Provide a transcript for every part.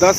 10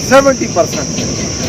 70%।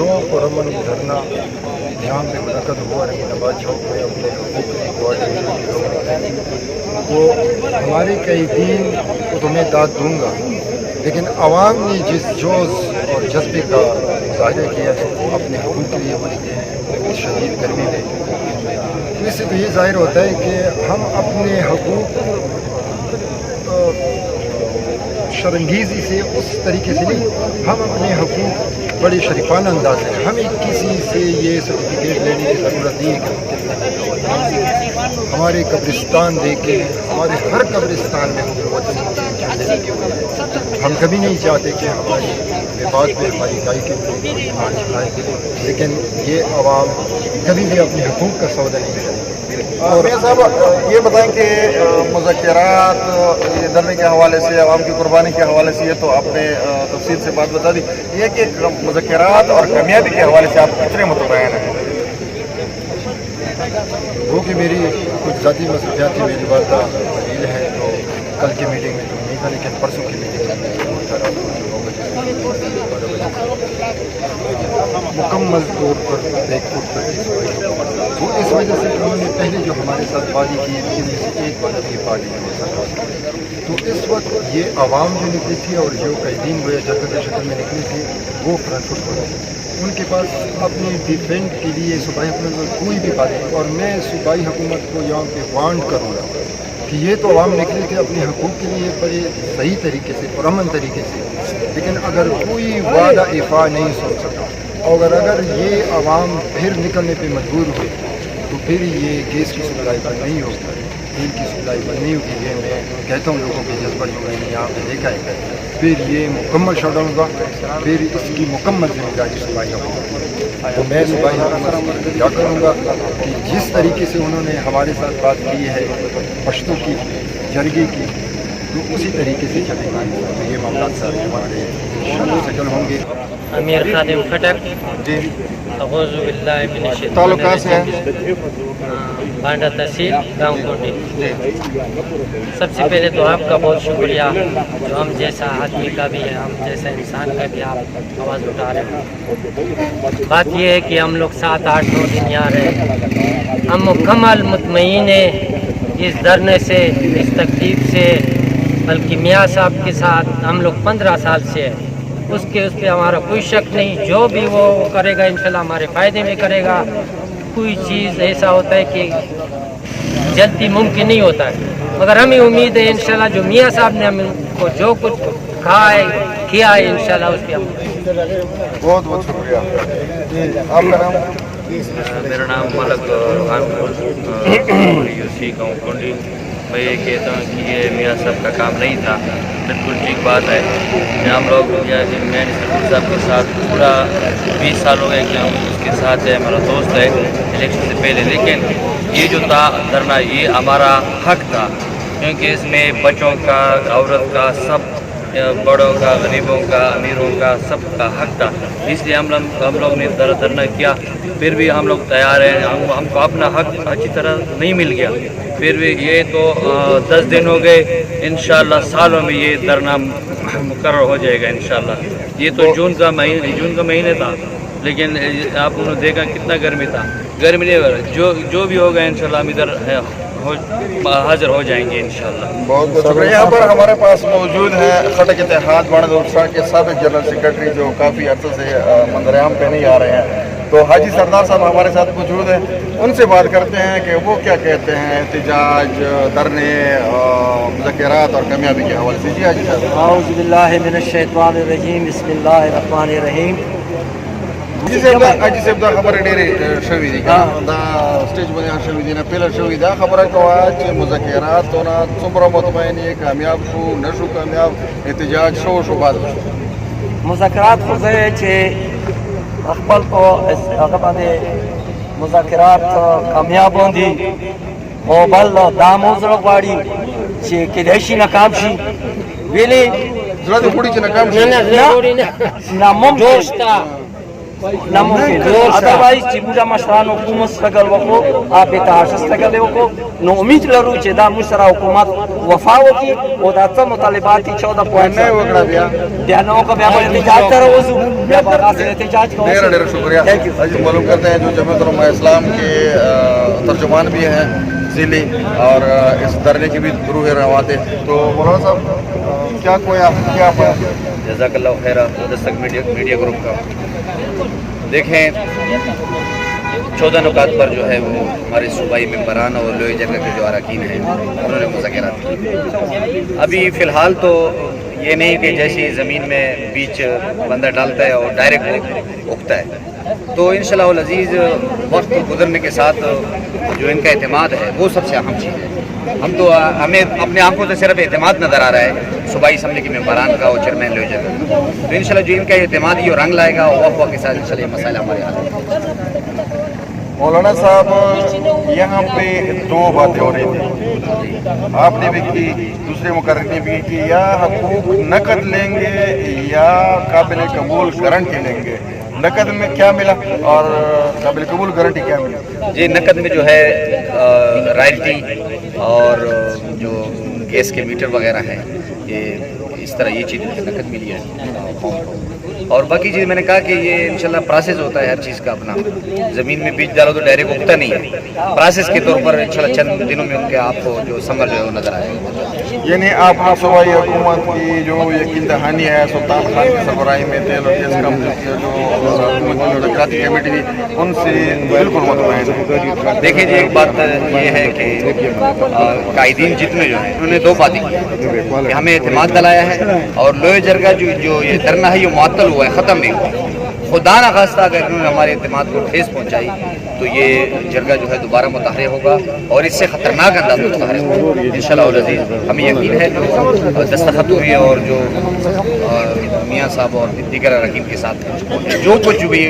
چوک اور امن دھرنا یہاں پہ منعقد ہوا رنگین آباد چوک میں اپنے حقوق کی کوارڈینیشن وہ ہمارے کئی دین کو تو میں داد دوں گا، لیکن عوام نے جس جوش اور جذبے کا مظاہرہ کیا ہے وہ اپنے حقوق کے لیے بولتے ہیں اس شدید گرمی میں، تو اس سے تو یہ ظاہر ہوتا ہے کہ ہم اپنے حقوق شرنگیزی سے اس طریقے سے نہیں، ہم اپنے حقوق بڑے شریفانہ انداز سے، ہمیں کسی سے یہ سرٹیفکیٹ لینے کی ضرورت نہیں ہے کہ ہمارے قبرستان دے کے ہمارے ہر قبرستان میں وطن کے جھنڈے لگے ہوئے ہیں۔ ہم کبھی نہیں چاہتے کہ ہماری بات پہ ہماری گائی کے لیکن یہ عوام کبھی بھی اپنے حقوق کا سودا نہیں کرے۔ اور میاں صاحب یہ بتائیں کہ مذاکرات یہ دھرنے کے حوالے سے، عوام کی قربانی کے حوالے سے، یہ تو آپ نے تفصیل سے بات بتا دی، یہ کہ مذاکرات اور کامیابی کے حوالے سے آپ کتنے متبین ہیں؟ وہ کہ میری کچھ ذاتی مصروفیات تھی، میری والدہ وکیل ہے تو کل کی میٹنگ میں تو نہیں تھا، لیکن پرسوں کی میٹنگ میں مکمل طور پر بیک فٹ پر وہ اس وجہ سے کہ انہوں نے پہلے جو ہمارے ساتھ وعدے کیے ان میں سے ایک وعدہ بھی پارٹی نے تو اس وقت یہ عوام جو نکلی تھی اور جو قیدین ہوئے جرگہ کی شکل میں نکلی تھی وہ فرنٹ فٹ پر تھی، ان کے پاس اپنی ڈیفینڈ کے لیے صوبائی حکومت پر کوئی بھی بات نہیں، اور میں صوبائی حکومت کو یہاں پہ وانٹ کروں گا کہ یہ تو عوام نکلے تھے اپنے حقوق کے لیے بڑے صحیح طریقے سے پرامن طریقے سے، لیکن اگر کوئی وعدہ افاع نہیں سن سکا اور اگر یہ عوام پھر نکلنے پہ مجبور ہوئے تو پھر یہ گیس کی سپلائی بند نہیں ہوگی، تیل کی سپلائی بند نہیں ہوگی، یہ میں کہتا ہوں لوگوں کے جذبہ جو میں نے یہاں پہ دیکھا ہے، پھر یہ مکمل شٹ ڈاؤن ہوگا، پھر اس کی مکمل ذمہ داری صوبائی حکومت کی۔ تو میں صوبائی حکومت سے کیا کروں گا کہ جس طریقے سے انہوں نے ہمارے ساتھ بات کی ہے پشتو کی جرگے کی تو اسی طریقے سے چلے گا، تو یہ معاملات سارے ہمارے سیٹل ہوں گے۔ امیر خادم کھٹک جی، اعوذ باللہ من الشیطان تعلق کہاں سے ہے؟ بانڈا تحصیل گاؤں کوٹی۔ سب سے پہلے تو آپ کا بہت شکریہ جو ہم جیسا آدمی کا بھی ہے، ہم جیسا انسان کا بھی آپ آواز اٹھا رہے ہیں۔ بات یہ ہے کہ ہم لوگ 7-8-9 دن یہاں رہے، ہم مکمل مطمئن ہیں اس دھرنے سے، اس تکلیف سے، بلکہ میاں صاحب کے ساتھ ہم لوگ 15 سال سے ہیں، اس پہ ہمارا کوئی شک نہیں، جو بھی وہ کرے گا انشاءاللہ ہمارے فائدے میں کرے گا۔ کوئی چیز ایسا ہوتا ہے کہ جلدی ممکن نہیں ہوتا ہے، مگر ہمیں امید ہے انشاءاللہ جو میاں صاحب نے ہم کو جو کچھ کہا ہے کیا ہے انشاءاللہ اس پہ ہم بہت بہت شکریہ۔ آپ کا نام؟ میرا نام ملک خان یوسی گاؤں کنڈی۔ میں یہ کہتا ہوں کہ یہ میاں صاحب کا کام نہیں تھا، بالکل ٹھیک بات ہے کہ ہم لوگ میں سرکول صاحب کے ساتھ پورا 20 سال ہو گئے کہ ہم اس کے ساتھ ہے، ہمارا دوست ہے الیکشن سے پہلے، لیکن یہ جو تھا دھرنا یہ ہمارا حق تھا، کیونکہ اس میں بچوں کا، عورت کا، سب بڑوں کا، غریبوں کا، امیروں کا، سب کا حق تھا، اس لیے ہم لوگ نے دھرنا کیا۔ پھر بھی ہم لوگ تیار ہیں، ہم کو اپنا حق اچھی طرح نہیں مل گیا، پھر بھی یہ تو 10 دن ہو گئے، انشاءاللہ سالوں میں یہ دھرنا مقرر ہو جائے گا انشاءاللہ۔ یہ تو جون کا مہینے تھا، لیکن آپ نے دیکھا کتنا گرمی تھا، گرمی نہیں ہو رہا، جو بھی ہوگا انشاءاللہ ہم ادھر حاضر ہو جائیں گے انشاءاللہ۔ بہت بہت شکریہ۔ یہاں پر ہمارے پاس موجود ہیں خٹک اتحاد بانڈا دولستان کے سابق جنرل سیکرٹری جو کافی عرصے سے منظر عام پہ نہیں آ رہے ہیں، تو حاجی سردار صاحب ہمارے ساتھ موجود ہیں، ان سے بات کرتے ہیں کہ وہ کیا کہتے ہیں احتجاج، دھرنے، مذاکرات اور کامیابی کے حوالے سے۔ جی حاجی صاحب۔ اعوذ باللہ من الشیطان الرجیم، بسم اللہ الرحمن الرحیم۔ حاجی صاحب دا خبر ډېرې شوې دي دا سټیج باندې شوې دي نه پیله شوې دا خبره کوه چې مذاکراتونه څومره مطمئن یې کامیاب شو نه شو کامیاب احتجاج شو بعد مذاکرات خو زه چې خپل په هغه باندې مذاکرات کامیاب دي او بل دا موضوع غواړي چې کېدای شي ناکام شي ویلې زړه دې وړي چې ناکام شي نه موږ جوړ شته otherwise چې موږ مشرانو حکومت سره وکړو آپ اتحاد سره وکړو نو امید لرو چې دا موږ سره حکومت وفا وکړي او دا څه مطالبات 14 پوائنټ نہیں وکڑا بیا بیا نو کو بیا احتجاج ته راوځو بیا به تاسو احتجاج کوو ډیر شکریہ حاجی معلوم کرتے ہیں جو جمعیت علماء اسلام کے ترجمان بھی ہیں ذیلی اور اس دھرنے کی بھی روح رواں تھے تو مولانا صاحب کیا جزاک اللہ خیر دستک میڈیا گروپ کا دیکھیں 14 نکات پر جو ہے وہ ہمارے صوبائی ممبران اور لوئے جرگہ کے جو اراکین ہیں انہوں نے مذاکرات کی ابھی فی الحال تو یہ نہیں کہ جیسی زمین میں بیچ بندہ ڈالتا ہے اور ڈائریکٹ اگتا ہے تو انشاءاللہ العزیز وقت گزرنے کے ساتھ جو ان کا اعتماد ہے وہ سب سے اہم چیز ہے ہم تو ہمیں اپنے آنکھوں سے صرف اعتماد نظر آ رہا ہے صوبائی اسمبلی کے ممبران کا اور چیئرمین لوئے جرگہ کا تو انشاءاللہ جو ان کا اعتماد یہ رنگ لائے گا اور وقت کے ساتھ انشاءاللہ یہ مسائل ہمارے حل ہوں مولانا صاحب یہاں پہ دو باتیں ہو رہی تھی آپ نے بھی کی دوسرے مقرر نے بھی کی یا حقوق نقد لیں گے یا قابل قبول گارنٹی لیں گے نقد میں کیا ملا اور قابل قبول گارنٹی کیا ملا جی نقد میں جو ہے رائلٹی اور جو گیس کے میٹر وغیرہ ہیں یہ اس طرح یہ چیز نقد ملی ہے اور باقی چیز میں نے کہا کہ یہ انشاءاللہ پروسیس ہوتا ہے ہر چیز کا اپنا زمین میں بیج ڈالو تو ڈائریکٹ اگتا نہیں ہے پروسیس کے طور پر انشاءاللہ چند دنوں میں ان کے آپ کو جو ثمر جو ہے وہ نظر آئے گا یعنی آپ صوبائی حکومت کی جو یقین دہانی ہے سلطان خان کی سربراہی میں تیل اور گیس کم جو حکومت کی کمیٹی تھی ان سے بالکل مطمئن ہے دیکھیں جی ایک بات یہ ہے کہ قائدین جتنے جو ہیں انہوں نے دو باتیں کی کہ ہمیں اعتماد دلایا ہے اور لوئے جرگہ جو یہ دھرنا ہے یہ معطل ہوا ہے ختم نہیں ہوا خدا نخواستہ اگر انہوں نے ہمارے اعتماد کو ٹھیس پہنچائی تو یہ جرگہ جو ہے دوبارہ متحرک ہوگا اور اس سے خطرناک انداز میں متحرک ہوگا انشاءاللہ العزیز ہمیں یقین ہے جو دستخط ہوئی ہے اور جو میاں صاحب اور دیگر اراکین کے ساتھ جو کچھ بھی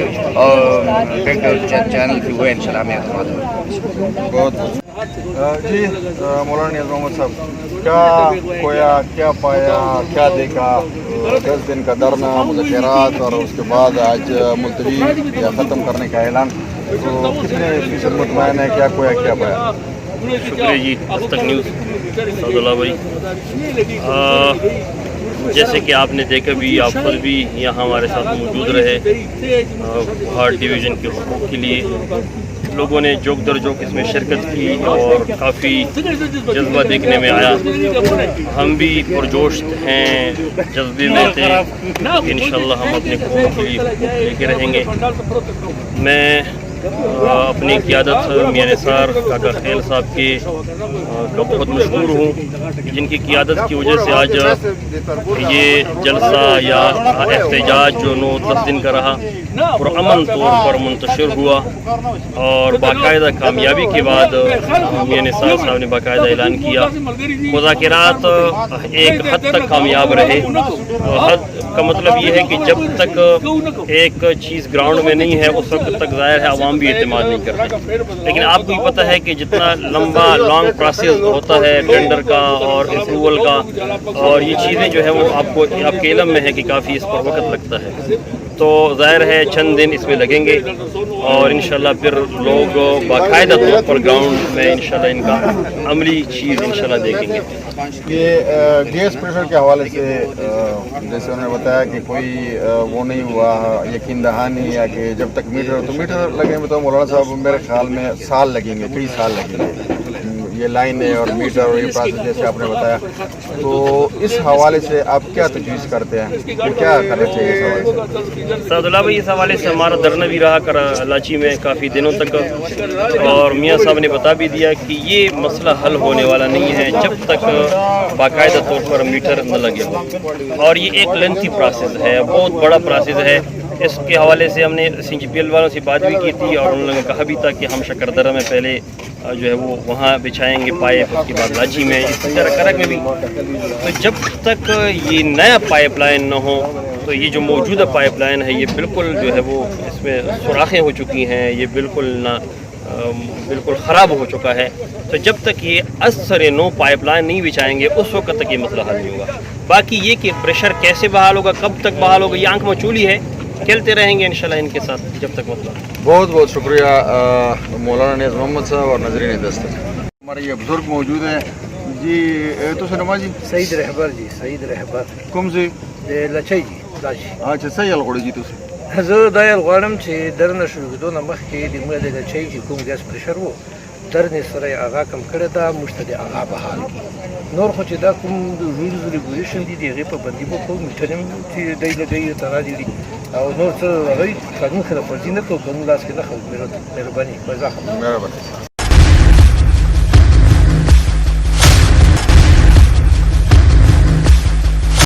چینل کی ہوئے انشاءاللہ ہمیں اعتماد ہوگا بہت جی مولانا نیاز محمد صاحب کیا کویا کیا پایا کیا دیکھا 10 دن کا دھرنا مذاکرات اور اس کے بعد آج ملتوی یا ختم کرنے کا اعلان تو کتنے فیصد مطمئن ہے کیا کویا کیا پایا شکریہ جی دستک نیوز سعد اللہ بھائی جیسے کہ آپ نے دیکھا بھی آپ خود بھی یہاں ہمارے ساتھ موجود رہے بہار ڈویژن کے حقوق کے لیے لوگوں نے جوک در جوک اس میں شرکت کی اور کافی جذبہ دیکھنے میں آیا ہم بھی پرجوش ہیں جذبے میں تھے انشاءاللہ ہم اپنے حقوق کے لیے لے کے رہیں گے میں اپنی قیادت میاں نثار کاکا خیل صاحب کے کا بہت مشکور ہوں جن کی قیادت کی وجہ سے آج یہ جلسہ یا احتجاج جو 9-10 دن کا رہا پرامن طور پر منتشر ہوا اور باقاعدہ کامیابی کے بعد میاں نثار صاحب نے باقاعدہ اعلان کیا مذاکرات ایک حد تک کامیاب رہے حد کا مطلب یہ ہے کہ جب تک ایک چیز گراؤنڈ میں نہیں ہے اس وقت تک ظاہر ہے عوام بھی اعتماد نہیں کرتے لیکن آپ کو بھی پتہ ہے کہ جتنا لمبا لانگ پروسیس ہوتا ہے ٹینڈر کا اور اپروول کا اور یہ چیزیں جو ہے وہ آپ کے علم میں ہے کہ کافی اس پر وقت لگتا ہے تو ظاہر ہے چند دن اس میں لگیں گے اور انشاءاللہ پھر لوگ باقاعدہ طور پر گراؤنڈ میں انشاءاللہ ان کا عملی چیز انشاءاللہ دیکھیں گے یہ گیس پریشر کے حوالے سے جیسے انہوں نے بتایا کہ کوئی وہ نہیں ہوا یقین دہانی یا کہ جب تک میٹر لگیں گے تو مولانا صاحب میرے خیال میں سال لگیں گے کئی سال لگیں گے یہ لائنیں اور میٹر اور یہ پروسیس جیسے آپ نے بتایا تو اس حوالے سے آپ کیا تجویز کرتے ہیں کیا کرنا چاہیے اس حوالے سے سعد اللہ بھائی اس حوالے سے ہمارا دھرنا بھی رہا کراچی میں کافی دنوں تک اور میاں صاحب نے بتا بھی دیا کہ یہ مسئلہ حل ہونے والا نہیں ہے جب تک باقاعدہ طور پر میٹر نہ لگے اور یہ ایک لینتھی پروسیس ہے بہت بڑا پروسیس ہے اس کے حوالے سے ہم نے CGPL والوں سے بات بھی کی تھی اور انہوں نے کہا بھی تھا کہ ہم شکردرہ میں پہلے جو ہے وہ وہاں بچھائیں گے پائپ اس کے بعد لاچی میں اس طرح کرک میں بھی تو جب تک یہ نیا پائپ لائن نہ ہو تو یہ جو موجودہ پائپ لائن ہے یہ بالکل جو ہے وہ اس میں سوراخیں ہو چکی ہیں یہ بالکل خراب ہو چکا ہے تو جب تک یہ اثر نو پائپ لائن نہیں بچھائیں گے اس وقت تک یہ مسئلہ حل نہیں ہوگا باقی یہ کہ پریشر کیسے بحال ہوگا کب تک بحال ہوگا یہ آنکھ مچولی ہے کھیلتے رہیں گے انشاءاللہ ان کے ساتھ جب تک مطلب. بہت بہت شکریہ مولانا نیاز محمد صاحب اور نظرین دستک. ہمارے یہ بزرگ موجود ہیں جی. تو سنما جی سعید رہبر جی سعید رہبر کوم سے لچی جی لچی. اچھا صحیح الغوړي جی تاسو. زه دا یې غواړم چې درنه شروع کېدو نه مخکې د موږ د لچی چې کوم ګیس پرشر و درنې سره یې هغه کم کړی دا موږ ته د هغه بحال نور خو چې دا کوم رولز ریګولیشن دي د هغې پابندي به کوو میټر هم چې دی له دی ته راځي او نور څه هغوی قانون خلاف ورزي نه کوو که موږ لاس کې نه خلک مهرباني مهرباني